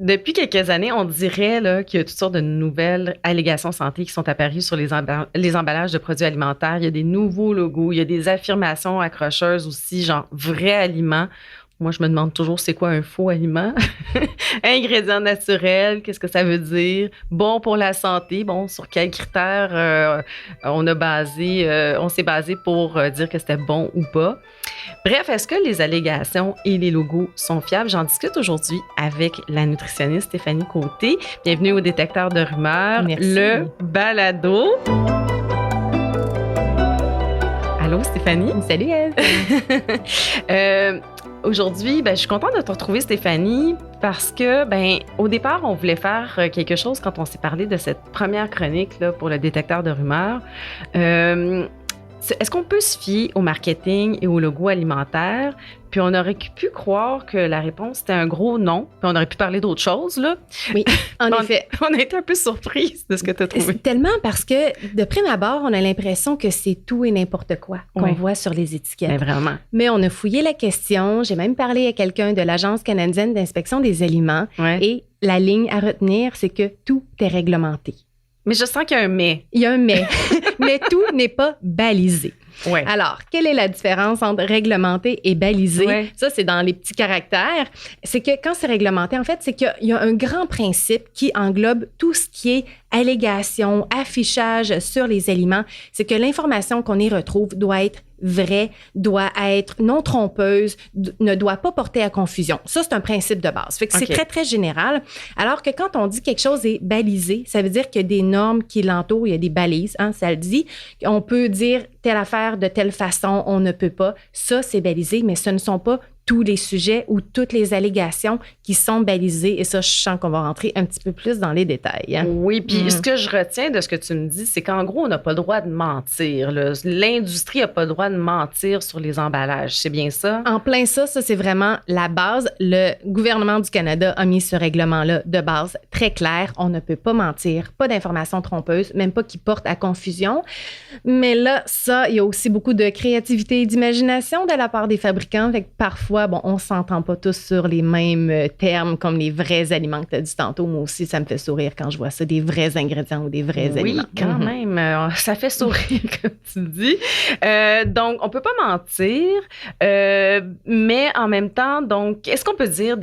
Depuis quelques années, on dirait là, qu'il y a toutes sortes de nouvelles allégations santé qui sont apparues sur les emballages de produits alimentaires. Il y a des nouveaux logos, il y a des affirmations accrocheuses aussi, genre vrai aliment. Moi, je me demande toujours c'est quoi un faux aliment. Ingrédients naturels, qu'est-ce que ça veut dire? Bon pour la santé, bon, sur quels critères on s'est basé pour dire que c'était bon ou pas. Bref, est-ce que les allégations et les logos sont fiables? J'en discute aujourd'hui avec la nutritionniste Stéphanie Côté. Bienvenue au Détecteur de rumeurs, Merci. le balado. Allô, Stéphanie? Salut, Ève! Aujourd'hui, je suis contente de te retrouver, Stéphanie, parce que, au départ, on voulait faire quelque chose quand on s'est parlé de cette première chronique là, pour le détecteur de rumeurs. Est-ce qu'on peut se fier au marketing et au logo alimentaire? Puis on aurait pu croire que la réponse était un gros non. Puis on aurait pu parler d'autre chose, là. Oui, en effet. On a été un peu surprise de ce que tu as trouvé. C'est tellement parce que, de prime abord, on a l'impression que c'est tout et n'importe quoi qu'on voit sur les étiquettes. Mais vraiment. Mais on a fouillé la question. J'ai même parlé à quelqu'un de l'Agence canadienne d'inspection des aliments. Ouais. Et la ligne à retenir, c'est que tout est réglementé. Mais je sens qu'il y a un mais. Il y a un mais. Mais tout n'est pas balisé. Ouais. Alors, quelle est la différence entre réglementé et balisé? Ouais. Ça, c'est dans les petits caractères. C'est que quand c'est réglementé, en fait, c'est qu'il y a un grand principe qui englobe tout ce qui est allégation, affichage sur les aliments. C'est que l'information qu'on y retrouve doit être vraie, doit être non trompeuse, ne doit pas porter à confusion. Ça, c'est un principe de base. Fait que c'est très, très général. Alors que quand on dit quelque chose est balisé, ça veut dire qu'il y a des normes qui l'entourent, il y a des balises, ça le dit. On peut dire telle affaire de telle façon, on ne peut pas. Ça, c'est balisé, mais ce ne sont pas tous les sujets ou toutes les allégations qui sont balisées. Et ça, je sens qu'on va rentrer un petit peu plus dans les détails. Oui, puis ce que je retiens de ce que tu me dis, c'est qu'en gros, on n'a pas le droit de mentir. Là. L'industrie n'a pas le droit de mentir sur les emballages. C'est bien ça? En plein ça, c'est vraiment la base. Le gouvernement du Canada a mis ce règlement-là de base très clair. On ne peut pas mentir, pas d'informations trompeuses, même pas qui portent à confusion. Mais là, ça, il y a aussi beaucoup de créativité et d'imagination de la part des fabricants. Fait que parfois, on ne s'entend pas tous sur les mêmes termes comme les vrais aliments que tu as dit tantôt. Moi aussi, ça me fait sourire quand je vois ça, des vrais ingrédients ou des vrais aliments. Oui, quand même. Ça fait sourire, comme tu dis. Donc, on ne peut pas mentir, mais en même temps, donc, est-ce qu'on peut dire,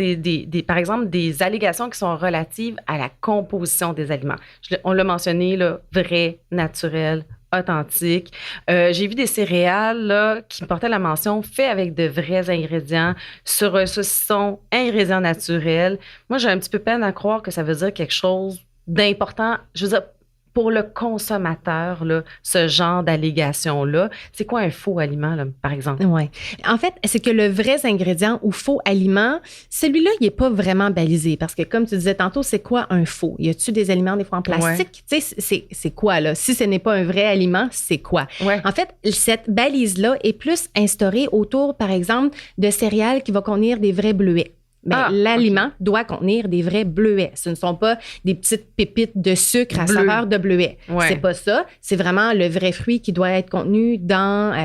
par exemple, des allégations qui sont relatives à la composition des aliments? On l'a mentionné, là, vrai, naturel, authentique. J'ai vu des céréales là, qui portaient la mention « fait avec de vrais ingrédients » sur un saucisson ingrédients naturels. Moi, j'ai un petit peu peine à croire que ça veut dire quelque chose d'important. Je veux dire, pour le consommateur, là, ce genre d'allégation-là, c'est quoi un faux aliment, là, par exemple? Oui. En fait, c'est que le vrai ingrédient ou faux aliment, celui-là, il n'est pas vraiment balisé parce que, comme tu disais tantôt, c'est quoi un faux? Y a-tu des aliments des fois en plastique? Tu sais, c'est quoi, là? Si ce n'est pas un vrai aliment, c'est quoi? Ouais. En fait, cette balise-là est plus instaurée autour, par exemple, de céréales qui vont contenir des vrais bleuets. L'aliment doit contenir des vrais bleuets. Ce ne sont pas des petites pépites de sucre à saveur de bleuet. Ouais. C'est pas ça. C'est vraiment le vrai fruit qui doit être contenu dans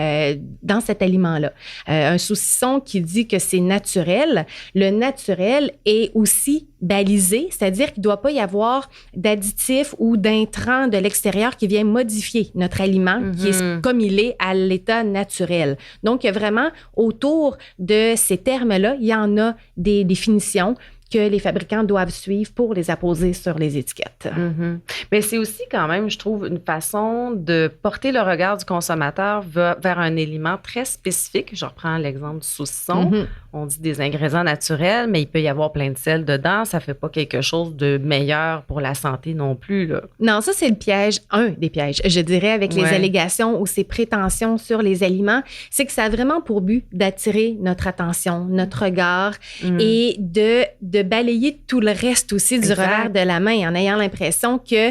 cet aliment-là. Un saucisson qui dit que c'est naturel. Le naturel est aussi balisé, c'est-à-dire qu'il ne doit pas y avoir d'additifs ou d'intrants de l'extérieur qui viennent modifier notre aliment qui est comme il est à l'état naturel. Donc, il y a vraiment autour de ces termes-là, il y en a des définitions que les fabricants doivent suivre pour les apposer sur les étiquettes. Mm-hmm. Mais c'est aussi quand même, je trouve, une façon de porter le regard du consommateur vers un aliment très spécifique. Je reprends l'exemple du saucisson. Mm-hmm. On dit des ingrédients naturels, mais il peut y avoir plein de sel dedans. Ça ne fait pas quelque chose de meilleur pour la santé non plus, là. Non, ça, c'est le piège, un des pièges, je dirais, avec les allégations ou ces prétentions sur les aliments. C'est que ça a vraiment pour but d'attirer notre attention, notre regard et de balayer tout le reste aussi du revers de la main en ayant l'impression que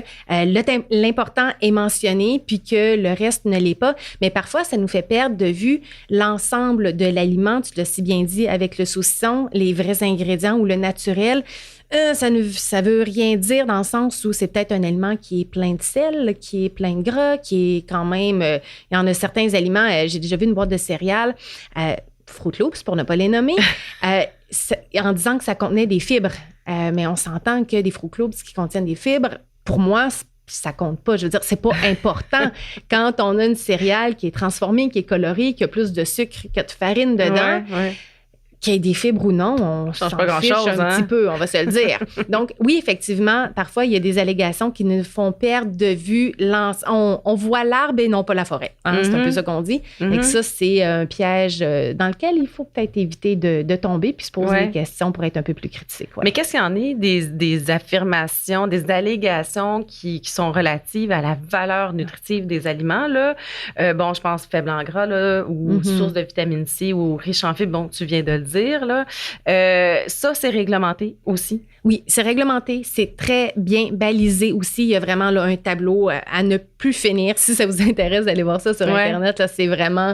l'important est mentionné puis que le reste ne l'est pas. Mais parfois, ça nous fait perdre de vue l'ensemble de l'aliment. Tu l'as si bien dit avec le saucisson, les vrais ingrédients ou le naturel. Ça veut rien dire dans le sens où c'est peut-être un aliment qui est plein de sel, qui est plein de gras, qui est quand même... il y en a certains aliments, j'ai déjà vu une boîte de céréales, Fruit Loops pour ne pas les nommer, en disant que ça contenait des fibres. mais on s'entend que des Fruit Loops qui contiennent des fibres, pour moi, ça compte pas. Je veux dire, c'est pas important quand on a une céréale qui est transformée, qui est colorée, qui a plus de sucre que de farine dedans. Ouais. Qu'il y ait des fibres ou non, on s'en fiche un petit peu, on va se le dire. Donc, oui, effectivement, parfois, il y a des allégations qui nous font perdre de vue on voit l'arbre et non pas la forêt. Hein, c'est un peu ça qu'on dit. Et que ça, c'est un piège dans lequel il faut peut-être éviter de tomber puis se poser des questions pour être un peu plus critique. Ouais. Mais qu'est-ce qu'il y en est des affirmations, des allégations qui sont relatives à la valeur nutritive des aliments, là? Bon, je pense faible en gras, là, ou source de vitamine C, ou riche en fibres, bon, tu viens de le dire. Là. Ça, c'est réglementé aussi? Oui, c'est réglementé. C'est très bien balisé aussi. Il y a vraiment là, un tableau à ne plus finir. Si ça vous intéresse d'aller voir ça sur Internet, là, c'est vraiment...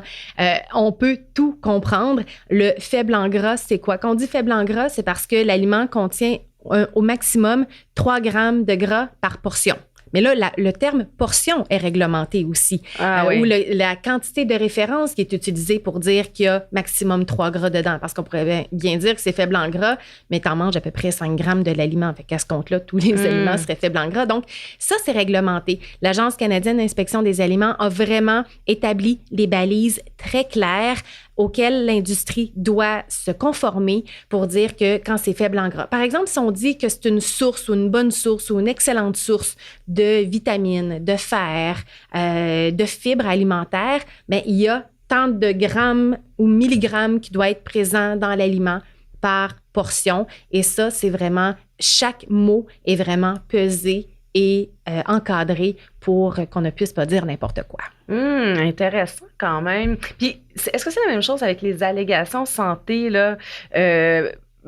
on peut tout comprendre. Le faible en gras, c'est quoi? Quand on dit faible en gras, c'est parce que l'aliment contient au maximum 3 grammes de gras par portion. Mais là, le terme portion est réglementé aussi. Ou la quantité de référence qui est utilisée pour dire qu'il y a maximum 3 gras dedans. Parce qu'on pourrait bien dire que c'est faible en gras, mais tu en manges à peu près 5 grammes de l'aliment. Fait qu'à ce compte-là, tous les aliments seraient faibles en gras. Donc, ça, c'est réglementé. L'Agence canadienne d'inspection des aliments a vraiment établi des balises très claires auxquelles l'industrie doit se conformer pour dire que quand c'est faible en gras. Par exemple, si on dit que c'est une source ou une bonne source ou une excellente source de vitamines, de fer, de fibres alimentaires, bien, il y a tant de grammes ou milligrammes qui doit être présent dans l'aliment par portion. Et ça, c'est vraiment, chaque mot est vraiment pesé et encadré pour qu'on ne puisse pas dire n'importe quoi. Intéressant quand même. Puis, est-ce que c'est la même chose avec les allégations santé, là?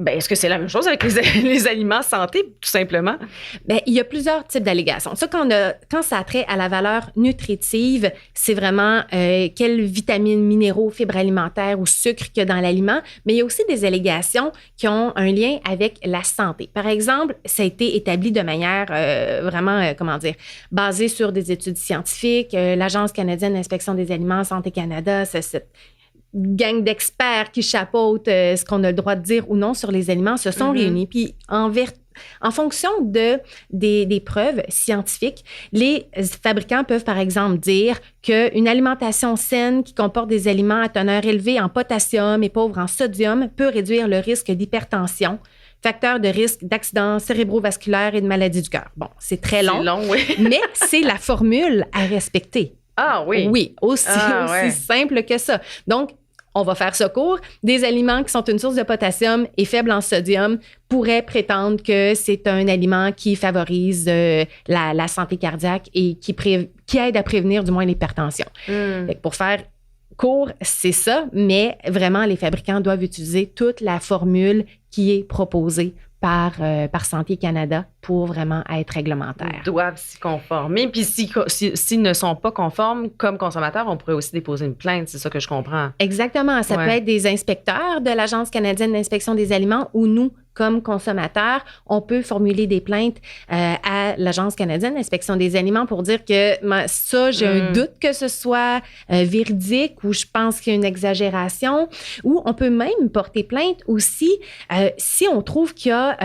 Est-ce que c'est la même chose avec les aliments santé, tout simplement? Bien, il y a plusieurs types d'allégations. Ça, quand ça a trait à la valeur nutritive, c'est vraiment quelles vitamines, minéraux, fibres alimentaires ou sucre qu'il y a dans l'aliment. Mais il y a aussi des allégations qui ont un lien avec la santé. Par exemple, ça a été établi de manière vraiment, basée sur des études scientifiques. L'Agence canadienne d'inspection des aliments, Santé Canada, c'est cette gang d'experts qui chapeautent ce qu'on a le droit de dire ou non sur les aliments se sont réunis. Puis en fonction des preuves scientifiques, les fabricants peuvent, par exemple, dire qu'une alimentation saine qui comporte des aliments à teneur élevée en potassium et pauvre en sodium peut réduire le risque d'hypertension, facteur de risque d'accidents cérébrovasculaires et de maladies du cœur. Bon, c'est très long, mais c'est la formule à respecter. Ah oui? Oui, aussi simple que ça. Donc, on va faire ça court. Des aliments qui sont une source de potassium et faibles en sodium pourraient prétendre que c'est un aliment qui favorise la santé cardiaque et qui aide à prévenir du moins l'hypertension. Fait que pour faire court, c'est ça, mais vraiment, les fabricants doivent utiliser toute la formule qui est proposée par Santé Canada pour vraiment être réglementaires. Ils doivent s'y conformer. Puis s'ils ne sont pas conformes, comme consommateurs, on pourrait aussi déposer une plainte. C'est ça que je comprends. Exactement. Ça peut être des inspecteurs de l'Agence canadienne d'inspection des aliments ou nous, comme consommateurs, on peut formuler des plaintes à l'Agence canadienne d'inspection des aliments pour dire que ça, j'ai un doute que ce soit véridique ou je pense qu'il y a une exagération. Ou on peut même porter plainte aussi si on trouve qu'il y a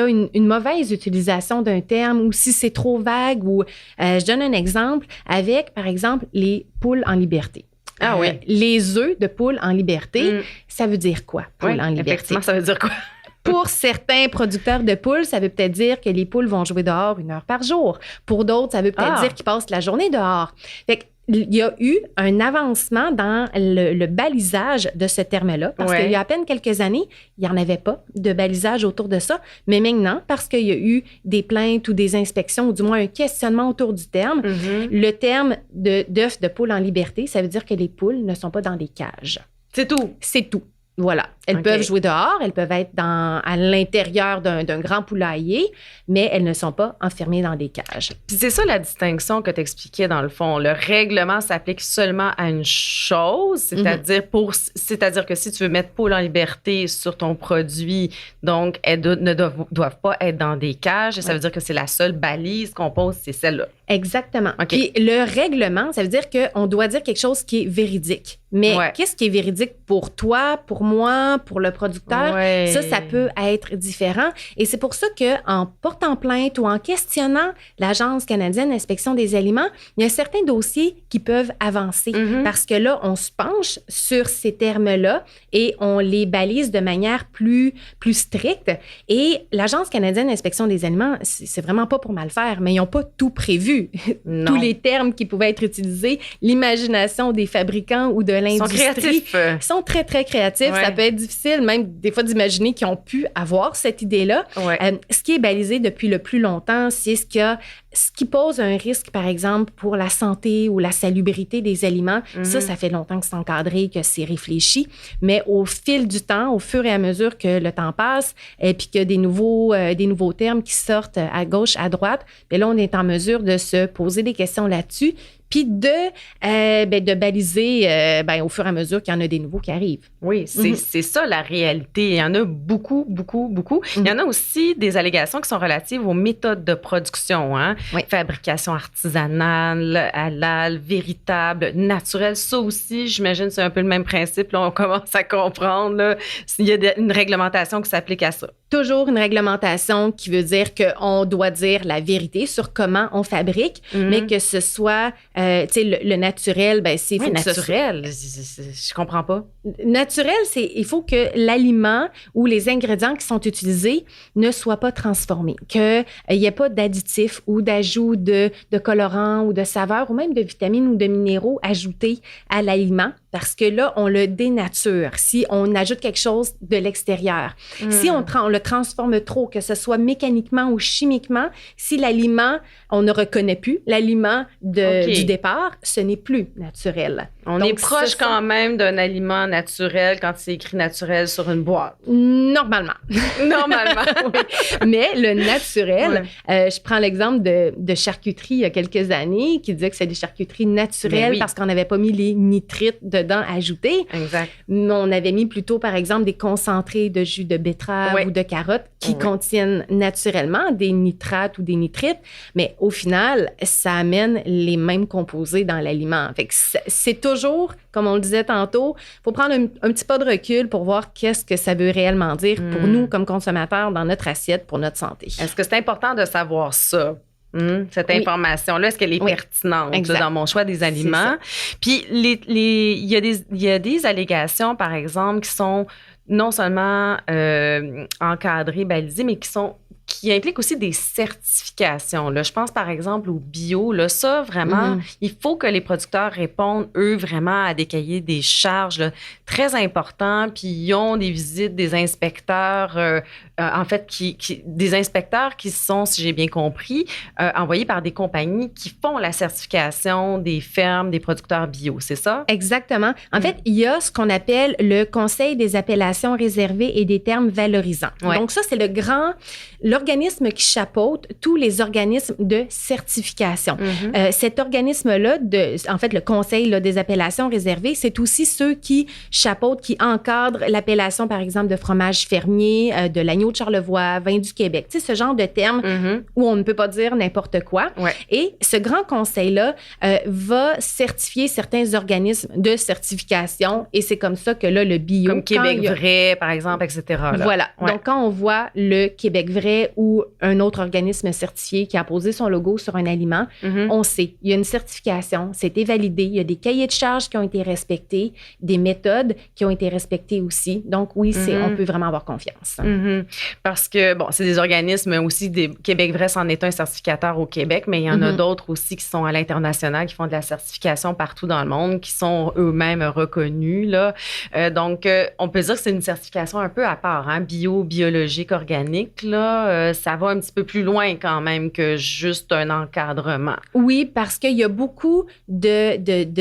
une mauvaise utilisation d'un terme ou si c'est trop vague. Ou je donne un exemple avec, par exemple, les poules en liberté. Ah oui. Les œufs de poules en liberté, ça veut dire quoi, poules en liberté? Effectivement, ça veut dire quoi? Pour certains producteurs de poules, ça veut peut-être dire que les poules vont jouer dehors 1 heure par jour. Pour d'autres, ça veut peut-être dire qu'ils passent la journée dehors. Fait qu'il y a eu un avancement dans le balisage de ce terme-là, parce qu'il y a à peine quelques années, il n'y en avait pas de balisage autour de ça. Mais maintenant, parce qu'il y a eu des plaintes ou des inspections, ou du moins un questionnement autour du terme, le terme d'œuf de poule en liberté, ça veut dire que les poules ne sont pas dans des cages. C'est tout? C'est tout. Voilà. Elles peuvent jouer dehors, elles peuvent être à l'intérieur d'un grand poulailler, mais elles ne sont pas enfermées dans des cages. Puis c'est ça la distinction que tu expliquais dans le fond. Le règlement s'applique seulement à une chose, c'est-à-dire que si tu veux mettre poule en liberté sur ton produit, donc elles ne doivent pas être dans des cages, et ça veut dire que c'est la seule balise qu'on pose, c'est celle-là. Exactement. Okay. Puis le règlement, ça veut dire qu'on doit dire quelque chose qui est véridique. Mais qu'est-ce qui est véridique pour toi, pour moi, pour le producteur? Ouais. Ça peut être différent. Et c'est pour ça qu'en portant plainte ou en questionnant l'Agence canadienne d'inspection des aliments, il y a certains dossiers qui peuvent avancer parce que là, on se penche sur ces termes-là et on les balise de manière plus stricte. Et l'Agence canadienne d'inspection des aliments, c'est vraiment pas pour mal faire, mais ils n'ont pas tout prévu. Tous les termes qui pouvaient être utilisés, l'imagination des fabricants ou de l'industrie sont très, très créatifs. Ouais. Ça peut être difficile même des fois d'imaginer qu'ils ont pu avoir cette idée-là. Ouais. Ce qui est balisé depuis le plus longtemps, c'est ce qui pose un risque, par exemple, pour la santé ou la salubrité des aliments. Ça fait longtemps que c'est encadré, que c'est réfléchi. Mais au fil du temps, au fur et à mesure que le temps passe, et puis qu'il y a des nouveaux termes qui sortent à gauche, à droite, bien là, on est en mesure de se poser des questions là-dessus, puis de baliser au fur et à mesure qu'il y en a des nouveaux qui arrivent. Oui, c'est ça la réalité. Il y en a beaucoup, beaucoup, beaucoup. Il y en a aussi des allégations qui sont relatives aux méthodes de production. Hein? Oui. Fabrication artisanale, halal, véritable, naturelle. Ça aussi, j'imagine, c'est un peu le même principe. Là, on commence à comprendre. Là, il y a une réglementation qui s'applique à ça. Toujours une réglementation qui veut dire qu'on doit dire la vérité sur comment on fabrique, mais que ce soit, le naturel, c'est... Oui, naturel, je comprends pas. Naturel, il faut que l'aliment ou les ingrédients qui sont utilisés ne soient pas transformés, qu'il n'y ait pas d'additifs ou d'ajout de colorants ou de saveurs ou même de vitamines ou de minéraux ajoutés à l'aliment. Parce que là, on le dénature si on ajoute quelque chose de l'extérieur. Si on le transforme trop, que ce soit mécaniquement ou chimiquement, si l'aliment, on ne reconnaît plus l'aliment du départ, ce n'est plus naturel. On est proche quand même d'un aliment naturel quand c'est écrit naturel sur une boîte. Normalement. Normalement. Oui. Mais le naturel, je prends l'exemple de charcuterie il y a quelques années qui disait que c'est des charcuteries naturelles parce qu'on n'avait pas mis les nitrites dedans ajoutés. Exact. Mais on avait mis plutôt, par exemple, des concentrés de jus de betterave ou de carotte qui contiennent naturellement des nitrates ou des nitrites. Mais au final, ça amène les mêmes composés dans l'aliment. Fait que c'est toujours, comme on le disait tantôt, il faut prendre un petit pas de recul pour voir qu'est-ce que ça veut réellement dire pour nous, comme consommateurs, dans notre assiette, pour notre santé. Est-ce que c'est important de savoir ça? Cette information-là, est-ce qu'elle est pertinente dans mon choix des aliments? Puis, il y a des allégations, par exemple, qui sont non seulement encadrées, balisées, mais qui impliquent aussi des certifications. Là. Je pense, par exemple, au bio. Là, ça, vraiment, il faut que les producteurs répondent, eux, vraiment à des cahiers des charges là, très importants. Puis, ils ont des visites des inspecteurs, des inspecteurs qui sont, si j'ai bien compris, envoyés par des compagnies qui font la certification des fermes, des producteurs bio. C'est ça? Exactement. En fait, il y a ce qu'on appelle le Conseil des appellations réservées et des termes valorisants. Ouais. Donc, ça, c'est l'organisme qui chapeaute tous les organismes de certification. Cet organisme-là, le Conseil des appellations réservées, c'est aussi ceux qui chapeautent, qui encadrent l'appellation, par exemple, de fromage fermier, de l'agneau de Charlevoix, vin du Québec. Tu sais, ce genre de termes où on ne peut pas dire n'importe quoi. Ouais. Et ce grand conseil-là va certifier certains organismes de certification et c'est comme ça que là, le bio... Comme Québec vrai, par exemple, etc. Là. Voilà. Ouais. Donc, quand on voit le Québec vrai ou un autre organisme certifié qui a posé son logo sur un aliment, on sait, il y a une certification, c'était validé, il y a des cahiers de charges qui ont été respectés, des méthodes qui ont été respectées aussi. Donc, oui, on peut vraiment avoir confiance. Parce que, c'est des organismes aussi, Québec vrai, c'en est un certificateur au Québec, mais il y en a d'autres aussi qui sont à l'international, qui font de la certification partout dans le monde, qui sont eux-mêmes reconnus, là. Donc, on peut dire que c'est une certification un peu à part, hein, biologique, organique, là. Ça va un petit peu plus loin quand même que juste un encadrement. Oui, parce qu'il y a beaucoup de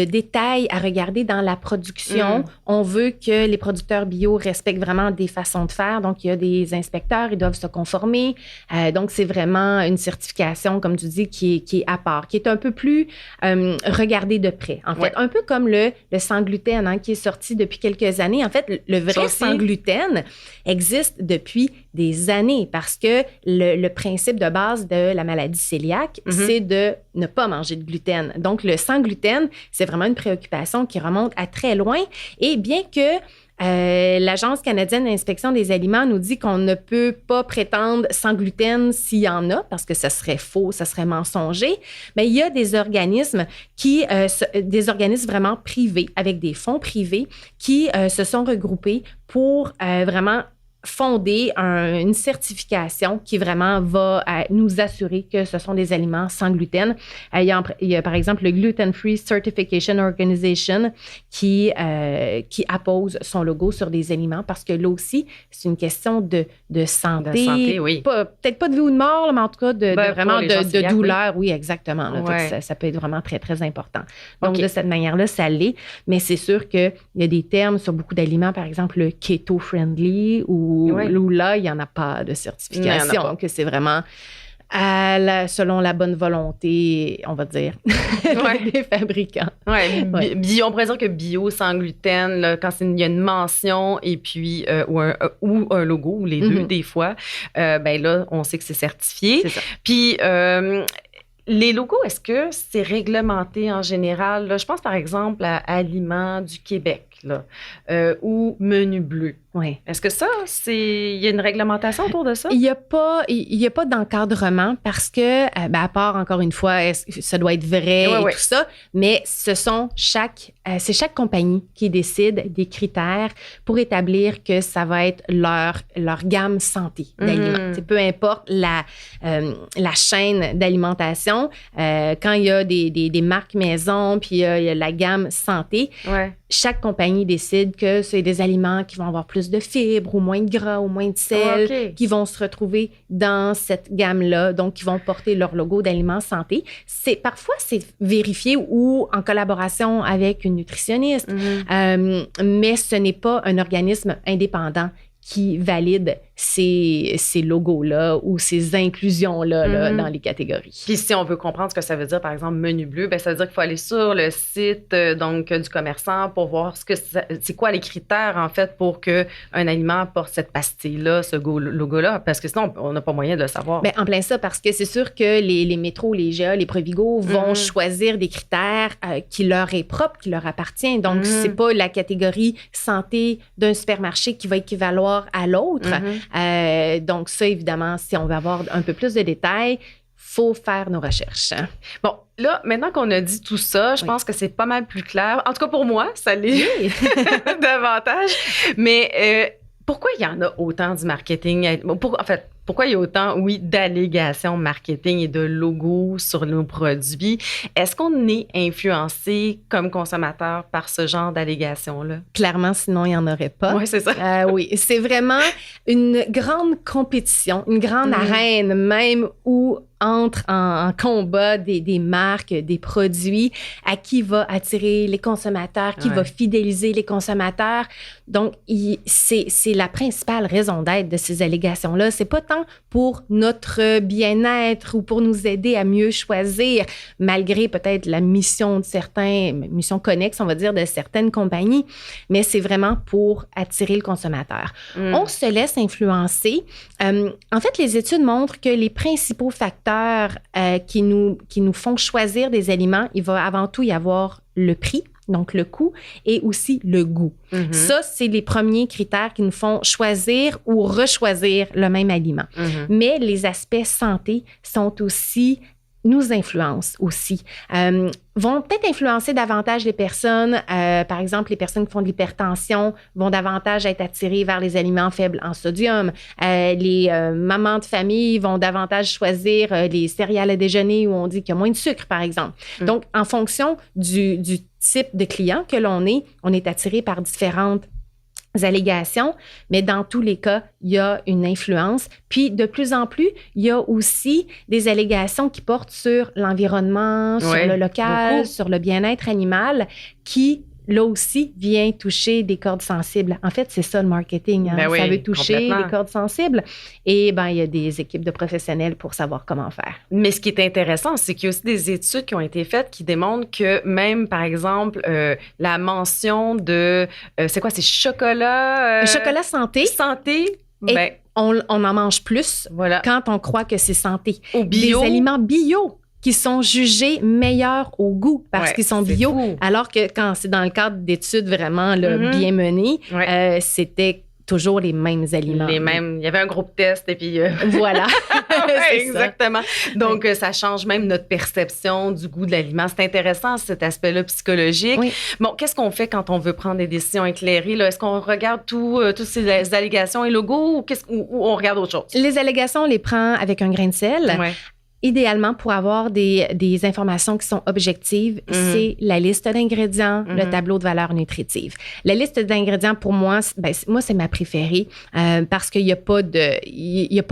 détails à regarder dans la production. On veut que les producteurs bio respectent vraiment des façons de faire. Donc, il y a des inspecteurs, ils doivent se conformer. Donc, c'est vraiment une certification, comme tu dis, qui est à part, qui est un peu plus regardée de près, en fait. Un peu comme le sans gluten, hein, qui est sorti depuis quelques années. En fait, le vrai sans gluten existe depuis des années parce que le principe de base de la maladie cœliaque, c'est de ne pas manger de gluten. Donc, le sans gluten, c'est vraiment une préoccupation qui remonte à très loin. Et bien que l'Agence canadienne d'inspection des aliments nous dit qu'on ne peut pas prétendre sans gluten s'il y en a, parce que ça serait faux, ça serait mensonger. Mais il y a des organismes des organismes vraiment privés, avec des fonds privés, qui se sont regroupés pour vraiment fonder une certification qui vraiment va nous assurer que ce sont des aliments sans gluten. Il y a par exemple le Gluten Free Certification Organization qui appose son logo sur des aliments parce que là aussi, c'est une question de santé. De santé, oui. Peut-être pas de vie ou de mort, mais en tout cas vraiment de douleur. Oui, exactement. Là, ça peut être vraiment très, très important. Donc, de cette manière-là, ça l'est. Mais c'est sûr qu'il y a des termes sur beaucoup d'aliments, par exemple le keto-friendly ou là, il n'y en a pas de certification. Donc, c'est vraiment selon la bonne volonté, on va dire, des fabricants. On pourrait dire que bio sans gluten, là, quand il y a une mention et puis ou un logo, ou les deux des fois, ben là, on sait que c'est certifié. C'est ça. Puis les logos, est-ce que c'est réglementé en général? Là, je pense par exemple à Aliments du Québec là, ou Menu Bleu. Oui. Est-ce que il y a une réglementation autour de ça? Il n'y a pas d'encadrement parce que, à part, encore une fois, ça doit être vrai et tout ça, mais c'est chaque compagnie qui décide des critères pour établir que ça va être leur gamme santé d'aliments. Peu importe la chaîne d'alimentation, quand il y a des marques maison, puis il y a la gamme santé, chaque compagnie décide que c'est des aliments qui vont avoir plus de fibres ou moins de gras ou moins de sel qui vont se retrouver dans cette gamme-là, donc qui vont porter leur logo d'aliments santé. Parfois, c'est vérifié ou en collaboration avec une nutritionniste, mais ce n'est pas un organisme indépendant qui valide ces logos-là ou ces inclusions-là dans les catégories. Puis si on veut comprendre ce que ça veut dire, par exemple, Menu Bleu, ben ça veut dire qu'il faut aller sur le site du commerçant pour voir c'est quoi les critères, en fait, pour qu'un aliment porte cette pastille-là, ce logo-là, parce que sinon, on n'a pas moyen de le savoir. Bien, en plein ça, parce que c'est sûr que les métros, les GA, les Provigo vont choisir des critères qui leur est propre, qui leur appartient. Donc, c'est pas la catégorie santé d'un supermarché qui va équivaloir à l'autre. Donc ça, évidemment, si on veut avoir un peu plus de détails, faut faire nos recherches. Bon, là, maintenant qu'on a dit tout ça, je pense que c'est pas mal plus clair. En tout cas, pour moi, ça l'est davantage. Mais pourquoi il y en a autant du marketing? Pourquoi il y a autant, d'allégations marketing et de logos sur nos produits? Est-ce qu'on est influencé comme consommateur par ce genre d'allégations-là? Clairement, sinon, il n'y en aurait pas. Oui, c'est ça. Oui, c'est vraiment une grande compétition, une grande arène même où entre en combat des marques, des produits, à qui va attirer les consommateurs, qui va fidéliser les consommateurs. Donc, c'est la principale raison d'être de ces allégations-là. C'est pas tant pour notre bien-être ou pour nous aider à mieux choisir, malgré peut-être la mission mission connexe, on va dire, de certaines compagnies, mais c'est vraiment pour attirer le consommateur. On se laisse influencer. En fait, les études montrent que les principaux facteurs qui nous font choisir des aliments, il va avant tout y avoir le prix, donc le coût, et aussi le goût. Ça, c'est les premiers critères qui nous font choisir ou rechoisir le même aliment. Mais les aspects santé nous influencent aussi. Vont peut-être influencer davantage les personnes. Par exemple, les personnes qui font de l'hypertension vont davantage être attirées vers les aliments faibles en sodium. Les mamans de famille vont davantage choisir les céréales à déjeuner où on dit qu'il y a moins de sucre, par exemple. Donc, en fonction du type de client que l'on est, on est attiré par différentes allégations, mais dans tous les cas, il y a une influence. Puis, de plus en plus, il y a aussi des allégations qui portent sur l'environnement, sur le local, sur le bien-être animal, qui là aussi, vient toucher des cordes sensibles. En fait, c'est ça le marketing. Hein? Ben oui, ça veut toucher complètement. des cordes sensibles. Et il y a des équipes de professionnels pour savoir comment faire. Mais ce qui est intéressant, c'est qu'il y a aussi des études qui ont été faites qui démontrent que même, par exemple, la mention de, c'est quoi, c'est chocolat? Chocolat santé. Santé, Et ben, on en mange plus voilà. quand on croit que c'est santé. Au bio. Des aliments bio qui sont jugés meilleurs au goût parce Ouais, qu'ils sont c'est bio, fou. alors que quand c'est dans le cadre d'études vraiment là, bien menées, Ouais. c'était toujours les mêmes aliments. Les mêmes. Il y avait un groupe test et puis. Voilà. C'est exactement. Donc, ça change même notre perception du goût de l'aliment. C'est intéressant, cet aspect-là psychologique. Oui. Bon, qu'est-ce qu'on fait quand on veut prendre des décisions éclairées? Là? Est-ce qu'on regarde toutes ces allégations et logos ou on regarde autre chose? Les allégations, on les prend avec un grain de sel. Ouais. Idéalement, pour avoir des informations qui sont objectives, c'est la liste d'ingrédients, le tableau de valeur nutritive. La liste d'ingrédients, pour moi, c'est ma préférée parce qu'il n'y a pas de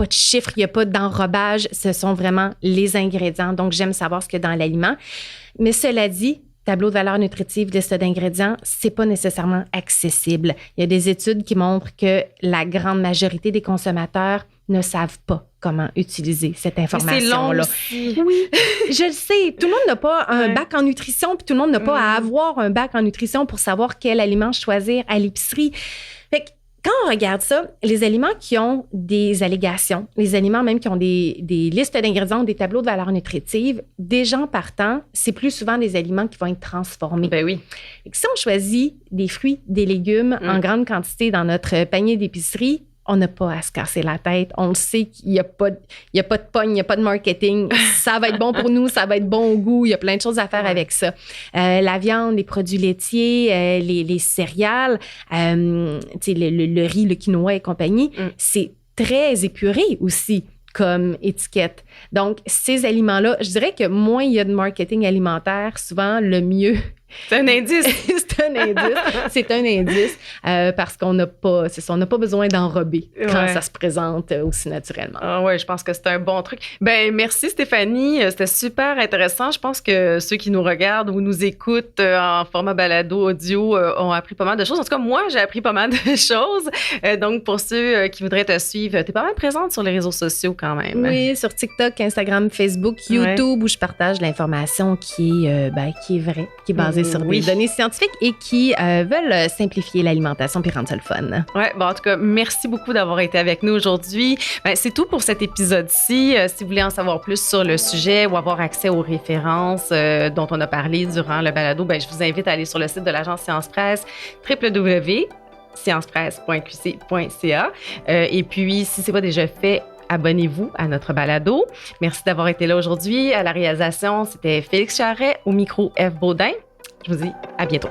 chiffres, il n'y a pas d'enrobage. Ce sont vraiment les ingrédients. Donc, j'aime savoir ce qu'il y a dans l'aliment. Mais cela dit, tableau de valeur nutritive, liste d'ingrédients, c'est pas nécessairement accessible. Il y a des études qui montrent que la grande majorité des consommateurs ne savent pas comment utiliser cette information-là. C'est long aussi. Oui, je le sais. Tout le monde n'a pas un bac en nutrition, puis tout le monde n'a pas à avoir un bac en nutrition pour savoir quel aliment choisir à l'épicerie. Fait que quand on regarde ça, les aliments qui ont des allégations, les aliments même qui ont des listes d'ingrédients, des tableaux de valeur nutritive, des gens partant, c'est plus souvent des aliments qui vont être transformés. Ben oui. Et que si on choisit des fruits, des légumes en grande quantité dans notre panier d'épicerie, on n'a pas à se casser la tête. On le sait qu'il n'y a pas de pogne, il n'y a pas de marketing. Ça va être bon pour nous, ça va être bon au goût. Il y a plein de choses à faire avec ça. La viande, les produits laitiers, les céréales, le riz, le quinoa et compagnie, c'est très épuré aussi comme étiquette. Donc, ces aliments-là, je dirais que moins il y a de marketing alimentaire, souvent le mieux. C'est un indice. C'est un indice parce qu'on n'a pas, on n'a pas besoin d'enrober quand ça se présente aussi naturellement. Ah ouais, je pense que c'est un bon truc. Ben merci Stéphanie, c'était super intéressant. Je pense que ceux qui nous regardent ou nous écoutent en format balado audio ont appris pas mal de choses. En tout cas, moi, j'ai appris pas mal de choses. Donc pour ceux qui voudraient te suivre, t'es pas mal présente sur les réseaux sociaux quand même. Oui, sur TikTok, Instagram, Facebook, YouTube, où je partage l'information qui est vraie, qui est basée sur des données scientifiques et qui veulent simplifier l'alimentation puis rendre ça le fun. Oui, bon, en tout cas, merci beaucoup d'avoir été avec nous aujourd'hui. Ben, c'est tout pour cet épisode-ci. Si vous voulez en savoir plus sur le sujet ou avoir accès aux références dont on a parlé durant le balado, ben, je vous invite à aller sur le site de l'agence Science Presse, www.sciencepresse.qc.ca. Et puis, si ce n'est pas déjà fait, abonnez-vous à notre balado. Merci d'avoir été là aujourd'hui. À la réalisation, c'était Félix Charret, au micro F. Baudin. Je vous dis à bientôt.